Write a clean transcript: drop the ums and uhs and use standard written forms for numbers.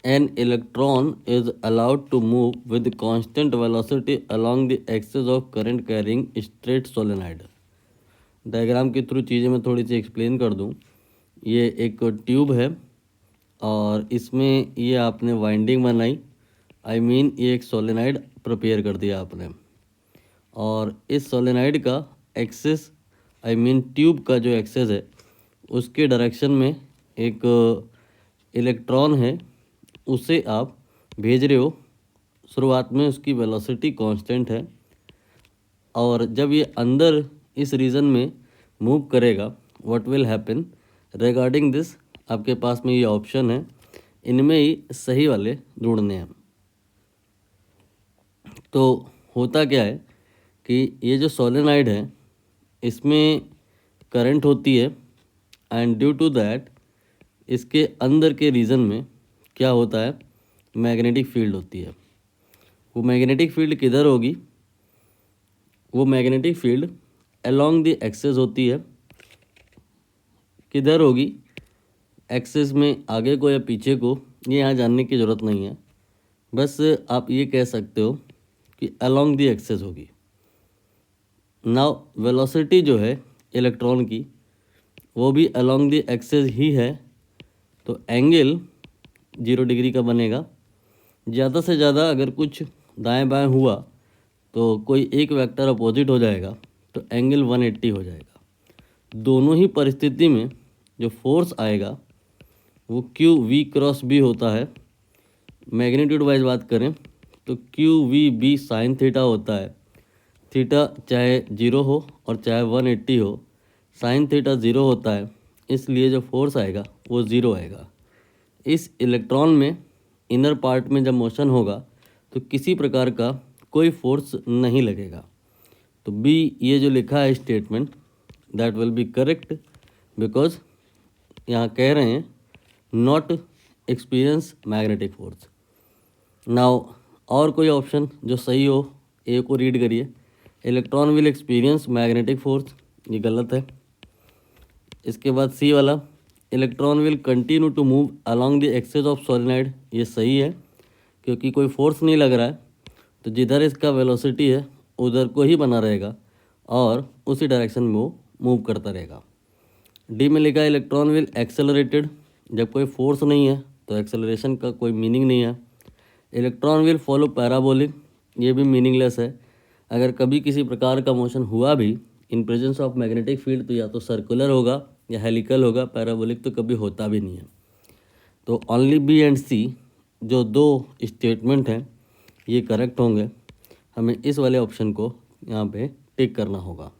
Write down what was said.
An electron is allowed to move with constant velocity along the axis of current carrying straight solenoid. Diagram के through चीज़ें मैं थोड़ी सी explain कर दूं। ये एक ट्यूब है और इसमें ये आपने वाइंडिंग बनाई, ये एक सोलेनाइड प्रिपेयर कर दिया आपने, और इस सोलेनाइड का एक्सेस ट्यूब का जो एक्सेस है उसके डायरेक्शन में एक इलेक्ट्रॉन है, उसे आप भेज रहे हो। शुरुआत में उसकी वेलोसिटी कांस्टेंट है और जब ये अंदर इस रीजन में मूव करेगा, what will happen regarding this, आपके पास में ये ऑप्शन है, इनमें ही सही वाले ढूंढने हैं। तो होता क्या है कि ये जो सोलेनाइड है इसमें करंट होती है एंड ड्यू टू दैट इसके अंदर के रीजन में क्या होता है, मैग्नेटिक फील्ड होती है। वो मैग्नेटिक फील्ड किधर होगी, वो magnetic field along the axis होती है। किधर होगी, एक्सेस में आगे को या पीछे को, ये यहाँ जानने की ज़रूरत नहीं है, बस आप ये कह सकते हो कि अलोंग द एक्सेस होगी। नाउ वेलोसिटी जो है इलेक्ट्रॉन की वो भी अलोंग द एक्सेस ही है, तो एंगल 0 डिग्री का बनेगा। ज़्यादा से ज़्यादा अगर कुछ दाएं बाएं हुआ तो कोई एक वेक्टर अपोजिट हो जाएगा, तो एंगल 180 हो जाएगा। दोनों ही परिस्थिति में जो फोर्स आएगा वो क्यू वी क्रॉस बी होता है। मैग्नीट्यूड वाइज बात करें तो q v B sine theta होता है। थीटा चाहे 0 हो और चाहे 180 हो, साइन थीटा 0 होता है, इसलिए जो फोर्स आएगा वो 0 आएगा। इस इलेक्ट्रॉन में इनर पार्ट में जब मोशन होगा तो किसी प्रकार का कोई फोर्स नहीं लगेगा। तो बी ये जो लिखा है statement, that will be correct, because यहाँ कह रहे हैं not experience magnetic force. Now और कोई ऑप्शन जो सही हो, ए को रीड करिए। Electron will experience magnetic force, ये गलत है। इसके बाद सी वाला, electron will continue to move along the axis of solenoid, ये सही है क्योंकि कोई फोर्स नहीं लग रहा है, तो जिधर इसका वेलोसिटी है उधर को ही बना रहेगा और उसी डायरेक्शन में वो मूव करता रहेगा। डी में लिखा है इलेक्ट्रॉन विल एक्सेलरेटेड, जब कोई फोर्स नहीं है तो एक्सेलरेशन का कोई मीनिंग नहीं है। इलेक्ट्रॉन विल फॉलो पैराबोलिक, ये भी मीनिंगलेस है। अगर कभी किसी प्रकार का मोशन हुआ भी in presence of magnetic field तो या तो सर्कुलर होगा या हेलिकल होगा, पैराबोलिक तो कभी होता भी नहीं है। तो ओनली बी एंड सी जो दो स्टेटमेंट हैं ये करेक्ट होंगे। हमें इस वाले ऑप्शन को यहाँ पे टिक करना होगा।